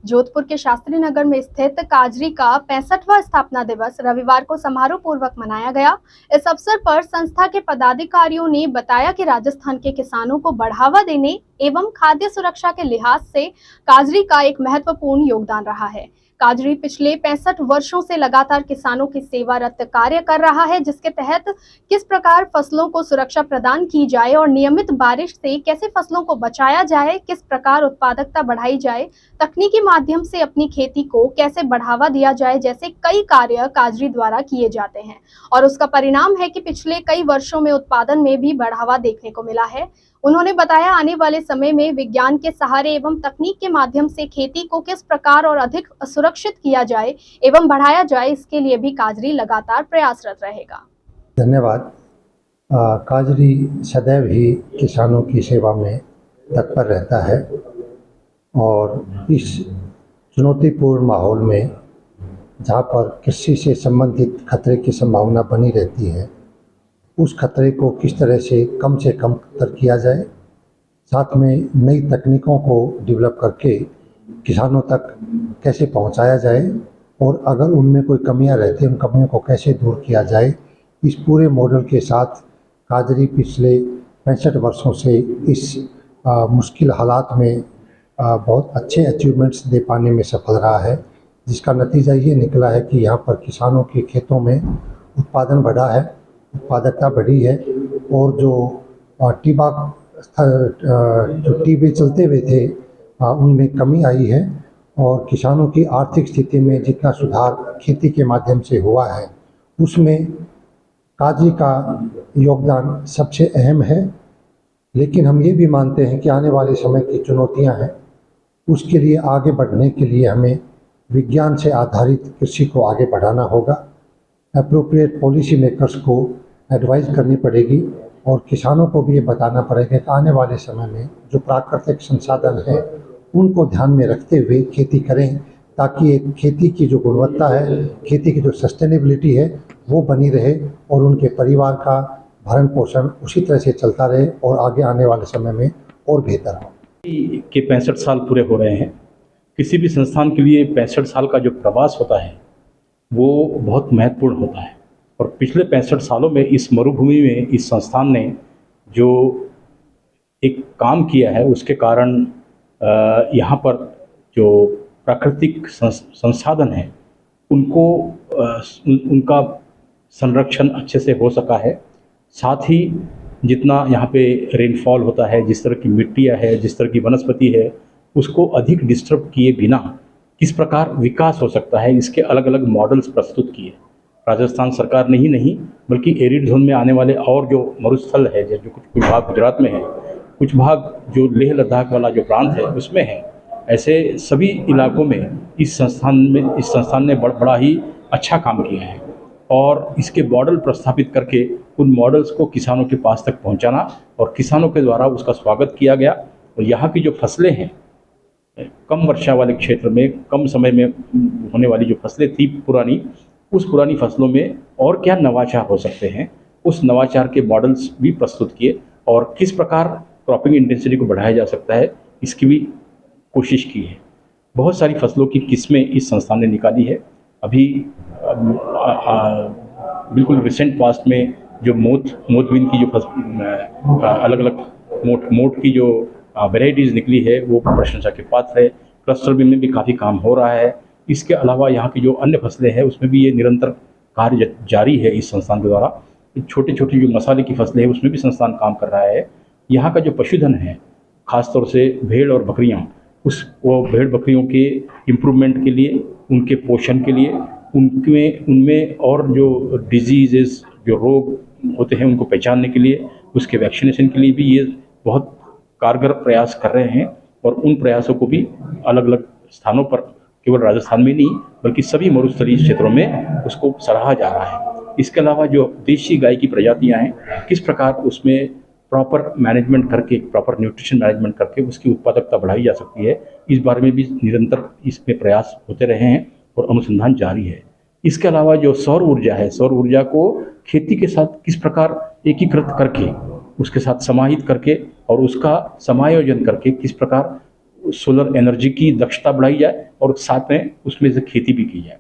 जोधपुर के शास्त्री नगर में स्थित काजरी का 65वां स्थापना दिवस रविवार को समारोह पूर्वक मनाया गया। इस अवसर पर संस्था के पदाधिकारियों ने बताया कि राजस्थान के किसानों को बढ़ावा देने एवं खाद्य सुरक्षा के लिहाज से काजरी का एक महत्वपूर्ण योगदान रहा है। काजरी पिछले 65 वर्षों से लगातार किसानों की सेवारत कार्य कर रहा है, जिसके तहत किस प्रकार फसलों को सुरक्षा प्रदान की जाए और नियमित बारिश से कैसे फसलों को बचाया जाए, किस प्रकार उत्पादकता बढ़ाई जाए, तकनीकी माध्यम से अपनी खेती को कैसे बढ़ावा दिया जाए, जैसे कई कार्य काजरी द्वारा किए जाते हैं और उसका परिणाम है कि पिछले कई वर्षों में उत्पादन में भी बढ़ावा देखने को मिला है। उन्होंने बताया आने वाले समय में विज्ञान के सहारे एवं तकनीक के माध्यम से खेती को किस प्रकार और अधिक सुरक्षित किया जाए एवं बढ़ाया जाए, इसके लिए भी काजरी लगातार प्रयासरत रहेगा। धन्यवाद। काजरी सदैव ही किसानों की सेवा में तत्पर रहता है और इस चुनौतीपूर्ण माहौल में जहाँ पर कृषि से संबंधित खतरे की संभावना बनी रहती है, उस खतरे को किस तरह से कम किया जाए, साथ में नई तकनीकों को डेवलप करके किसानों तक कैसे पहुंचाया जाए और अगर उनमें कोई कमियां रहती हैं उन कमियों को कैसे दूर किया जाए, इस पूरे मॉडल के साथ काजरी पिछले 65 वर्षों से इस मुश्किल हालात में बहुत अच्छे अचीवमेंट्स दे पाने में सफल रहा है, जिसका नतीजा ये निकला है कि यहाँ पर किसानों के खेतों में उत्पादन बढ़ा है, उत्पादकता बढ़ी है और जो टीबे चलते हुए थे उनमें कमी आई है और किसानों की आर्थिक स्थिति में जितना सुधार खेती के माध्यम से हुआ है उसमें काजरी का योगदान सबसे अहम है। लेकिन हम ये भी मानते हैं कि आने वाले समय की चुनौतियां हैं, उसके लिए आगे बढ़ने के लिए हमें विज्ञान से आधारित कृषि को आगे बढ़ाना होगा। एप्रोप्रिएट पॉलिसी मेकर्स को एडवाइस करनी पड़ेगी और किसानों को भी ये बताना पड़ेगा कि आने वाले समय में जो प्राकृतिक संसाधन है उनको ध्यान में रखते हुए खेती करें, ताकि एक खेती की जो गुणवत्ता है, खेती की जो सस्टेनेबिलिटी है वो बनी रहे और उनके परिवार का भरण पोषण उसी तरह से चलता रहे और आगे आने वाले समय में और बेहतर हो। के 65 साल पूरे हो रहे हैं। किसी भी संस्थान के लिए 65 साल का जो प्रवास होता है वो बहुत महत्वपूर्ण होता है और पिछले 65 सालों में इस मरुभूमि में इस संस्थान ने जो एक काम किया है उसके कारण यहाँ पर जो प्राकृतिक संसाधन है उनको उनका संरक्षण अच्छे से हो सका है। साथ ही जितना यहाँ पे रेनफॉल होता है, जिस तरह की मिट्टियाँ है, जिस तरह की वनस्पति है, उसको अधिक डिस्टर्ब किए बिना किस प्रकार विकास हो सकता है, इसके अलग अलग मॉडल्स प्रस्तुत किए। राजस्थान सरकार ने ही नहीं बल्कि एरिड जोन में आने वाले और जो मरुस्थल है, जो कुछ भाग गुजरात में है, कुछ भाग जो लेह लद्दाख वाला जो प्रांत है उसमें है, ऐसे सभी इलाकों में इस संस्थान ने बड़ा ही अच्छा काम किया है और इसके मॉडल प्रस्थापित करके उन मॉडल्स को किसानों के पास तक पहुंचाना और किसानों के द्वारा उसका स्वागत किया गया। और यहाँ की जो फसलें हैं, कम वर्षा वाले क्षेत्र में कम समय में होने वाली जो फसलें थी उस पुरानी फसलों में और क्या नवाचार हो सकते हैं, उस नवाचार के मॉडल्स भी प्रस्तुत किए और किस प्रकार क्रॉपिंग इंटेंसिटी को बढ़ाया जा सकता है इसकी भी कोशिश की है। बहुत सारी फसलों की किस्में इस संस्थान ने निकाली है। अभी बिल्कुल रिसेंट पास्ट में जो मोथबिन की जो अलग अलग मोट की जो वेराइटीज़ निकली है वो प्रशंसा के पात्र है। क्लस्टर बीन में भी काफ़ी काम हो रहा है। इसके अलावा यहाँ की जो अन्य फसलें हैं उसमें भी ये निरंतर कार्य जारी है इस संस्थान के द्वारा। छोटी छोटी जो मसाले की फसलें हैं उसमें भी संस्थान काम कर रहा है। यहाँ का जो पशुधन है, ख़ासतौर से भेड़ और बकरियाँ, वो भेड़ बकरियों के इम्प्रूवमेंट के लिए, उनके पोषण के लिए, उनमें और जो डिजीज़ जो रोग होते हैं उनको पहचानने के लिए, उसके वैक्सीनेशन के लिए भी ये बहुत कारगर प्रयास कर रहे हैं और उन प्रयासों को भी अलग अलग स्थानों पर, केवल राजस्थान में नहीं बल्कि सभी मरुस्थलीय क्षेत्रों में उसको सराहा जा रहा है। इसके अलावा जो देशी गाय की प्रजातियां हैं, किस प्रकार उसमें प्रॉपर मैनेजमेंट करके, प्रॉपर न्यूट्रिशन मैनेजमेंट करके उसकी उत्पादकता बढ़ाई जा सकती है, इस बारे में भी निरंतर इसमें प्रयास होते रहे हैं और अनुसंधान जारी है। इसके अलावा जो सौर ऊर्जा है, सौर ऊर्जा को खेती के साथ किस प्रकार एकीकृत करके, उसके साथ समाहित करके और उसका समायोजन करके किस प्रकार सोलर एनर्जी की दक्षता बढ़ाई जाए और साथ में उसमें से खेती भी की जाए।